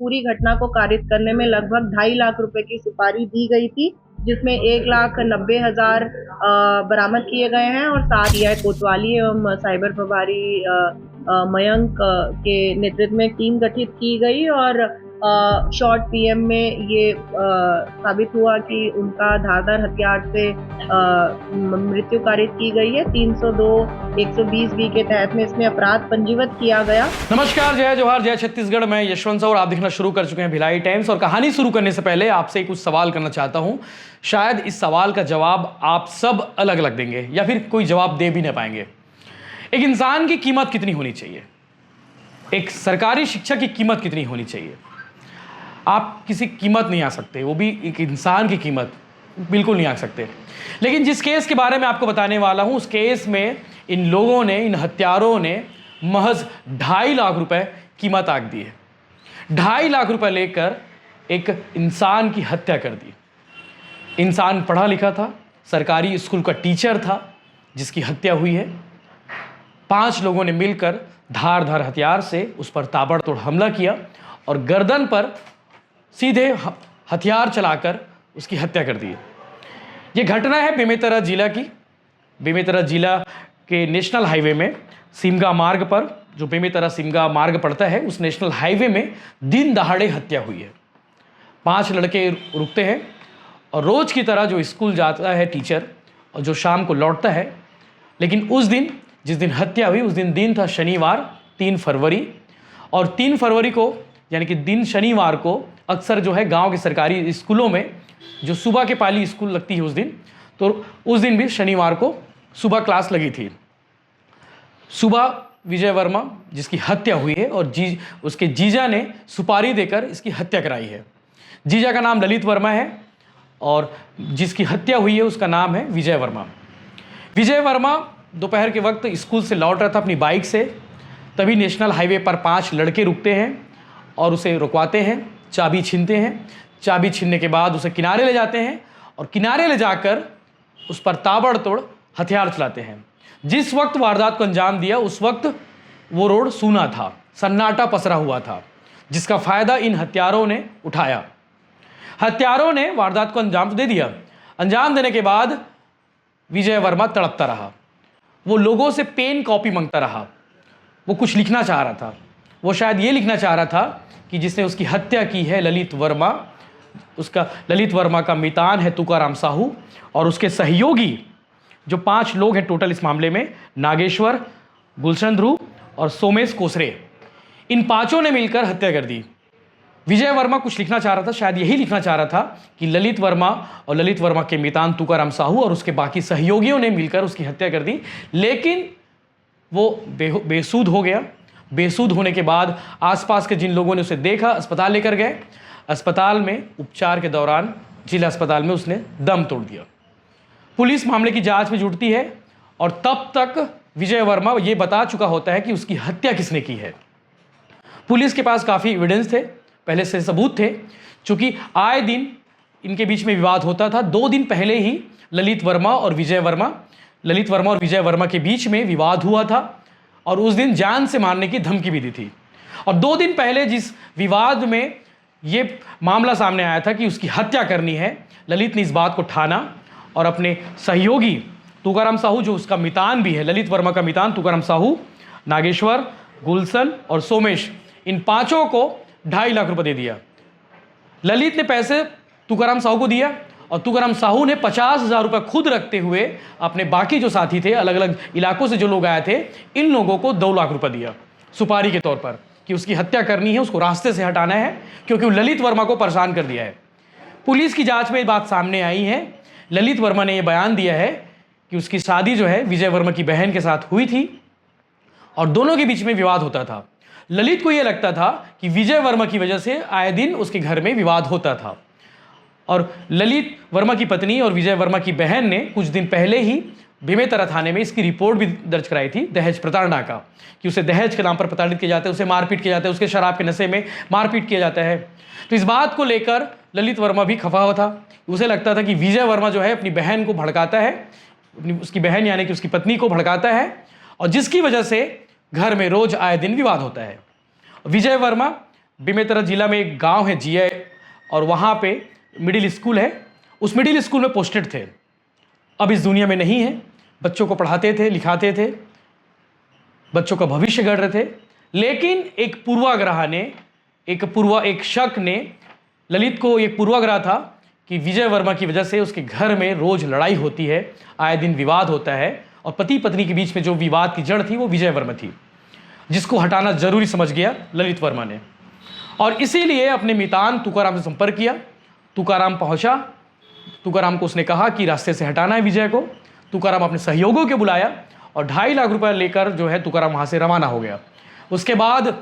पूरी घटना को कारित करने में लगभग 2.5 लाख रुपए की सुपारी दी गई थी, जिसमें 1,90,000 बरामद किए गए हैं और साथ सीआई कोतवाली एवं साइबर प्रभारी मयंक के नेतृत्व में टीम गठित की गई और शॉर्ट पीएम में ये साबित हुआ कि उनका धारदार हथियार से मृत्यु कारित की गई है। 302 120 बी के तहत में इसमें अपराध पंजीबद्ध किया गया। नमस्कार, जय जोहार, जय छत्तीसगढ़। मैं यशवंत साहू और आप देखना शुरू कर चुके हैं भिलाई टाइम्स। और कहानी शुरू करने से पहले आपसे कुछ सवाल करना चाहता हूं। शायद इस सवाल का जवाब आप सब अलग अलग देंगे या फिर कोई जवाब दे भी नहीं पाएंगे। एक इंसान की कीमत कितनी होनी चाहिए? एक सरकारी शिक्षा की कीमत कितनी होनी चाहिए? आप किसी कीमत नहीं आ सकते, वो भी एक इंसान की कीमत बिल्कुल नहीं आ सकते। लेकिन जिस केस के बारे में आपको बताने वाला हूं, उस केस में इन लोगों ने, इन हत्यारों ने महज 2.5 लाख रुपए कीमत आंक दी है। 2.5 लाख रुपए लेकर एक इंसान की हत्या कर दी। इंसान पढ़ा लिखा था, सरकारी स्कूल का टीचर था जिसकी हत्या हुई है। 5 लोगों ने मिलकर धारदार हथियार से उस पर ताबड़तोड़ हमला किया और गर्दन पर सीधे हथियार चलाकर उसकी हत्या कर दी। ये घटना है बेमेतरा जिला की। बेमेतरा जिला के नेशनल हाईवे में सिमगा मार्ग पर, जो बेमेतरा सिमगा मार्ग पड़ता है, उस नेशनल हाईवे में दिन दहाड़े हत्या हुई है। 5 लड़के रुकते हैं और रोज की तरह जो स्कूल जाता है टीचर और जो शाम को लौटता है, लेकिन उस दिन जिस दिन हत्या हुई उस दिन था शनिवार 3 फरवरी। और 3 फरवरी को यानी कि दिन शनिवार को अक्सर जो है गांव के सरकारी स्कूलों में जो सुबह के पाली स्कूल लगती है उस दिन, तो उस दिन भी शनिवार को सुबह क्लास लगी थी। सुबह विजय वर्मा जिसकी हत्या हुई है और उसके जीजा ने सुपारी देकर इसकी हत्या कराई है। जीजा का नाम ललित वर्मा है और जिसकी हत्या हुई है उसका नाम है विजय वर्मा। विजय वर्मा दोपहर के वक्त स्कूल से लौट रहा था अपनी बाइक से, तभी नेशनल हाईवे पर 5 लड़के रुकते हैं और उसे रुकवाते हैं, चाबी छीनते हैं। चाबी छीनने के बाद उसे किनारे ले जाते हैं और किनारे ले जाकर उस पर ताबड़तोड़ हथियार चलाते हैं। जिस वक्त वारदात को अंजाम दिया उस वक्त वो रोड सूना था, सन्नाटा पसरा हुआ था, जिसका फायदा इन हत्यारों ने उठाया। हत्यारों ने वारदात को अंजाम तो दे दिया। अंजाम देने के बाद विजय वर्मा तड़पता रहा। वो लोगों से पेन कॉपी मांगता रहा। वो कुछ लिखना चाह रहा था। वो शायद ये लिखना चाह रहा था कि जिसने उसकी हत्या की है ललित वर्मा, उसका ललित वर्मा का मितान है तुकाराम साहू और उसके सहयोगी जो 5 लोग हैं टोटल इस मामले में, नागेश्वर, गुलशन ध्रुव और सोमेश कोसरे, इन 5 ने मिलकर हत्या कर दी। विजय वर्मा कुछ लिखना चाह रहा था, शायद यही लिखना चाह रहा था कि ललित वर्मा और ललित वर्मा के मितान तुकाराम साहू और उसके बाकी सहयोगियों ने मिलकर उसकी हत्या कर दी। लेकिन वो बेसुध हो गया। बेसुध होने के बाद आसपास के जिन लोगों ने उसे देखा अस्पताल लेकर गए। अस्पताल में उपचार के दौरान जिला अस्पताल में उसने दम तोड़ दिया। पुलिस मामले की जांच में जुटती है और तब तक विजय वर्मा ये बता चुका होता है कि उसकी हत्या किसने की है। पुलिस के पास काफ़ी एविडेंस थे, पहले से सबूत थे। चूंकि आए दिन इनके बीच में विवाद होता था। 2 दिन पहले ही ललित वर्मा और विजय वर्मा के बीच में विवाद हुआ था और उस दिन जान से मारने की धमकी भी दी थी। और 2 दिन पहले जिस विवाद में ये मामला सामने आया था कि उसकी हत्या करनी है, ललित ने इस बात को ठाना और अपने सहयोगी तुकाराम साहू, जो उसका मितान भी है, ललित वर्मा का मितान तुकाराम साहू, नागेश्वर, गुलशन और सोमेश, इन 5 को 2.5 लाख रुपए दे दिया। ललित ने पैसे तुकाराम साहू को दिया और तुकाराम साहू ने 50,000 रुपये खुद रखते हुए अपने बाकी जो साथी थे, अलग अलग इलाकों से जो लोग आए थे, इन लोगों को 2 लाख रुपये दिया सुपारी के तौर पर कि उसकी हत्या करनी है, उसको रास्ते से हटाना है क्योंकि वो ललित वर्मा को परेशान कर दिया है। पुलिस की जांच में ये बात सामने आई है। ललित वर्मा ने यह बयान दिया है कि उसकी शादी जो है विजय वर्मा की बहन के साथ हुई थी और दोनों के बीच में विवाद होता था। ललित को यह लगता था कि विजय वर्मा की वजह से आए दिन उसके घर में विवाद होता था और ललित वर्मा की पत्नी और विजय वर्मा की बहन ने कुछ दिन पहले ही बेमेतरा थाने में इसकी रिपोर्ट भी दर्ज कराई थी दहेज प्रताड़ना का, कि उसे दहेज के नाम पर प्रताड़ित किया जाता है, उसे मारपीट किया जाता है, उसके शराब के नशे में मारपीट किया जाता है। तो इस बात को लेकर ललित वर्मा भी खफा हुआ था। उसे लगता था कि विजय वर्मा जो है अपनी बहन को भड़काता है, उसकी बहन यानी कि उसकी पत्नी को भड़काता है और जिसकी वजह से घर में रोज आए दिन विवाद होता है। विजय वर्मा बेमेतरा जिला में एक गांव है जिया, और वहाँ पे मिडिल स्कूल है। उस मिडिल स्कूल में पोस्टेड थे, अब इस दुनिया में नहीं है। बच्चों को पढ़ाते थे, लिखाते थे, बच्चों का भविष्य गढ़ रहे थे। लेकिन एक पूर्वाग्रह ने, एक शक ने ललित को, एक पूर्वाग्रह था कि विजय वर्मा की वजह से उसके घर में रोज लड़ाई होती है, आए दिन विवाद होता है, और पति पत्नी के बीच में जो विवाद की जड़ थी वो विजय वर्मा थी, जिसको हटाना जरूरी समझ गया ललित वर्मा ने। और इसीलिए अपने मितान तुकाराम से संपर्क किया। तुकाराम पहुंचा। तुकाराम को उसने कहा कि रास्ते से हटाना है विजय को। तुकाराम अपने सहयोगियों को बुलाया और 2.5 लाख रुपए लेकर जो है तुकाराम वहां से रवाना हो गया। उसके बाद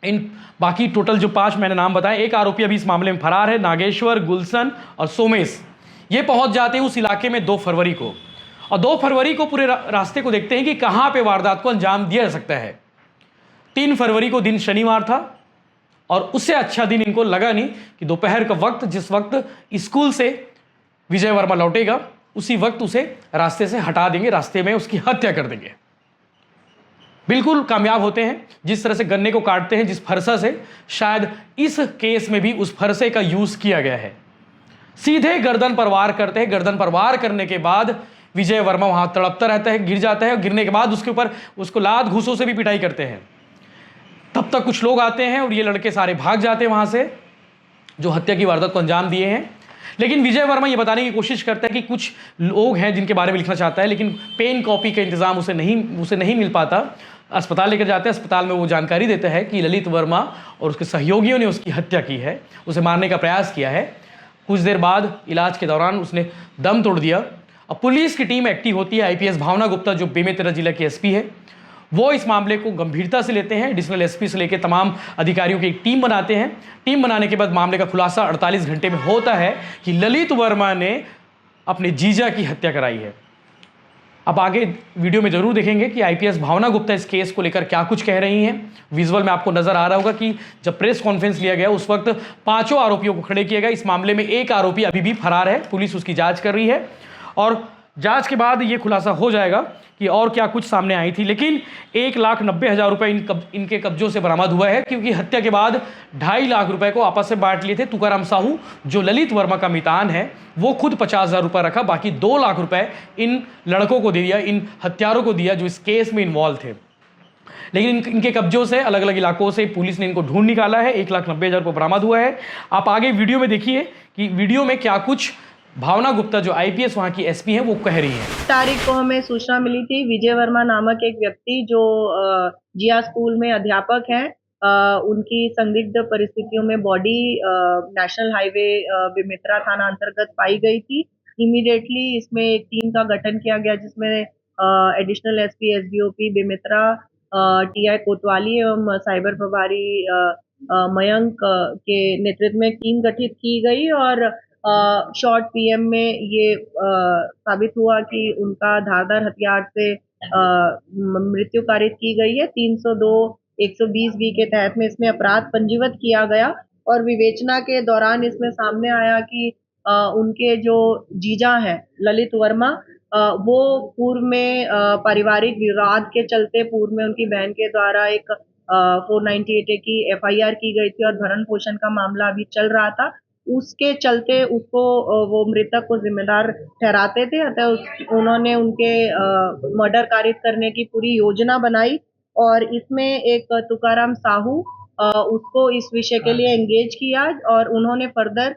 इन बाकी टोटल जो 5 मैंने नाम बताए, एक आरोपी अभी इस मामले में फरार है, नागेश्वर, गुलशन और सोमेश। ये पहुंच जाते हैं उस इलाके में 2 फरवरी को, और 2 फरवरी को पूरे रास्ते को देखते हैं कि कहां पे वारदात को अंजाम दिया जा सकता है। 3 फरवरी को दिन शनिवार था, और उससे अच्छा दिन इनको लगा नहीं कि दोपहर का वक्त, जिस वक्त स्कूल से विजय वर्मा लौटेगा, उसी वक्त उसे रास्ते से हटा देंगे, रास्ते में उसकी हत्या कर देंगे। बिल्कुल कामयाब होते हैं। जिस तरह से गन्ने को काटते हैं जिस फरसा से, शायद इस केस में भी उस फरसे का यूज किया गया है। सीधे गर्दन पर वार करते हैं। गर्दन पर वार करने के बाद विजय वर्मा वहां तड़पता रहता है, गिर जाता है, और गिरने के बाद उसके ऊपर उसको लात घूसों से भी पिटाई करते हैं। तब तक कुछ लोग आते हैं और ये लड़के सारे भाग जाते हैं वहां से, जो हत्या की वारदात को अंजाम दिए हैं। लेकिन विजय वर्मा ये बताने की कोशिश करता है कि कुछ लोग हैं जिनके बारे में लिखना चाहता है, लेकिन पेन कॉपी का इंतजाम उसे नहीं मिल पाता। अस्पताल लेकर जाते हैं। अस्पताल में वो जानकारी देता है कि ललित वर्मा और उसके सहयोगियों ने उसकी हत्या की है, उसे मारने का प्रयास किया है। कुछ देर बाद इलाज के दौरान उसने दम तोड़ दिया। अब पुलिस की टीम एक्टिव होती है। आईपीएस भावना गुप्ता, जो बेमेतरा जिला के एसपी है, वो इस मामले को गंभीरता से लेते हैं। एडिशनल एसपी से लेकर तमाम अधिकारियों की एक टीम बनाते हैं। टीम बनाने के बाद मामले का खुलासा 48 घंटे में होता है कि ललित वर्मा ने अपने जीजा की हत्या कराई है। अब आगे वीडियो में जरूर देखेंगे कि आईपीएस भावना गुप्ता इस केस को लेकर क्या कुछ कह रही हैं। विजुअल में आपको नजर आ रहा होगा कि जब प्रेस कॉन्फ्रेंस लिया गया उस वक्त 5 आरोपियों को खड़े किया गया। इस मामले में एक आरोपी अभी भी फरार है। पुलिस उसकी जांच कर रही है, और जांच के बाद ये खुलासा हो जाएगा कि और क्या कुछ सामने आई थी। लेकिन 1,90,000 रुपए इनके कब्जों से बरामद हुआ है, क्योंकि हत्या के बाद 2.5 लाख रुपए को आपस में बांट लिए थे। तुकाराम साहू, जो ललित वर्मा का मितान है, वो खुद 50,000 रुपये रखा, बाकी 2 लाख रुपए इन लड़कों को दे दिया, इन हत्यारों को दिया जो इस केस में इन्वॉल्व थे। लेकिन इनके कब्जों से, अलग अलग इलाकों से पुलिस ने इनको ढूंढ निकाला है। 1,90,000 रुपये बरामद हुआ है। आप आगे वीडियो में देखिए कि वीडियो में क्या कुछ भावना गुप्ता, जो आईपीएस वहां की एसपी हैं, वो कह रही हैं। तारीख को हमें सूचना मिली थी, विजय वर्मा नामक एक व्यक्ति जो जिया स्कूल में अध्यापक हैं, उनकी संदिग्ध परिस्थितियों में बॉडी नेशनल हाईवे बेमेतरा थाना अंतर्गत पाई गई थी। इमीडिएटली इसमें एक टीम का गठन किया गया, जिसमें additional SP SDOP Bemetara, TI कोतवाली एवं साइबर प्रभारी मयंक के नेतृत्व में टीम गठित की गई। और शॉर्ट पीएम में ये साबित हुआ कि उनका धारदार हथियार से मृत्यु कारित की गई है। 302 120 बी के तहत में इसमें अपराध पंजीबद्ध किया गया, और विवेचना के दौरान इसमें सामने आया कि उनके जो जीजा हैं ललित वर्मा, वो पूर्व में पारिवारिक विवाद के चलते पूर्व में उनकी बहन के द्वारा एक 498A की एफआईआर की गई थी, और भरण पोषण का मामला अभी चल रहा था। उसके चलते उसको वो मृतक को जिम्मेदार ठहराते थे, अतः उन्होंने उनके मर्डर कारित करने की पूरी योजना बनाई। और इसमें एक तुकाराम साहू, उसको इस विषय के लिए एंगेज किया, और उन्होंने फर्दर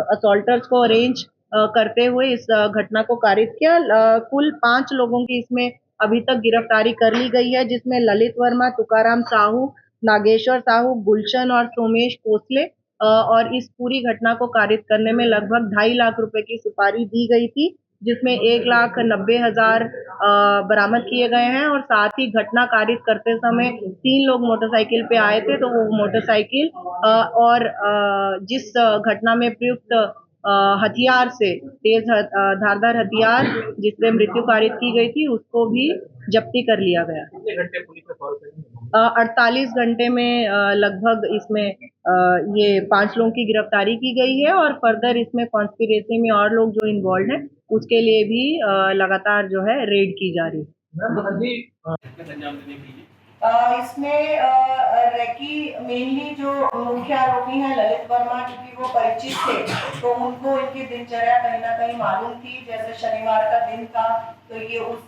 असॉल्टर्स को अरेंज करते हुए इस घटना को कारित किया। कुल 5 लोगों की इसमें अभी तक गिरफ्तारी कर ली गई है, जिसमें ललित वर्मा, तुकाराम साहू, नागेश्वर साहू, गुलशन और सोमेश कोसले। और इस पूरी घटना को कारित करने में लगभग 2.5 लाख रुपए की सुपारी दी गई थी, जिसमें 1,90,000 बरामद किए गए हैं। और साथ ही घटना कारित करते समय 3 लोग मोटरसाइकिल पे आए थे, तो वो मोटरसाइकिल और जिस घटना में प्रयुक्त हथियार से, तेज धारदार हथियार जिससे मृत्यु कारित की गई थी, उसको भी जब्ती कर लिया गया। 48 घंटे में लगभग इसमें ये 5 लोगों की गिरफ्तारी की गई है, और फर्दर इसमें कॉन्स्पिरेसी में और लोग जो इन्वॉल्व हैं उसके लिए भी लगातार जो है रेड की जा रही है। इसमें रेकी मेनली जो मुख्य आरोपी हैं ललित वर्मा, क्योंकि वो परिचित थे तो उनको इनकी दिनचर्या कहीं ना कहीं मालूम थी। जैसे शनिवार का दिन था तो ये उस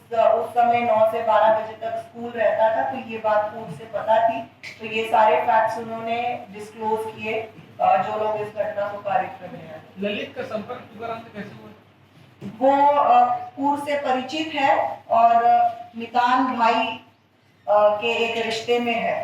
समय 9 से 12 बजे तक स्कूल रहता था, तो ये बात पूर्व से पता थी। तो ये सारे फैक्ट्स उन्होंने डिस्क्लोज किए जो लोग इस घटना को कारित कर रहे हैं। ललित का संपर्क तुकाराम से कैसे हुआ? वो पूर्व से परिचित है और मितान भाई के एक रिश्ते में है।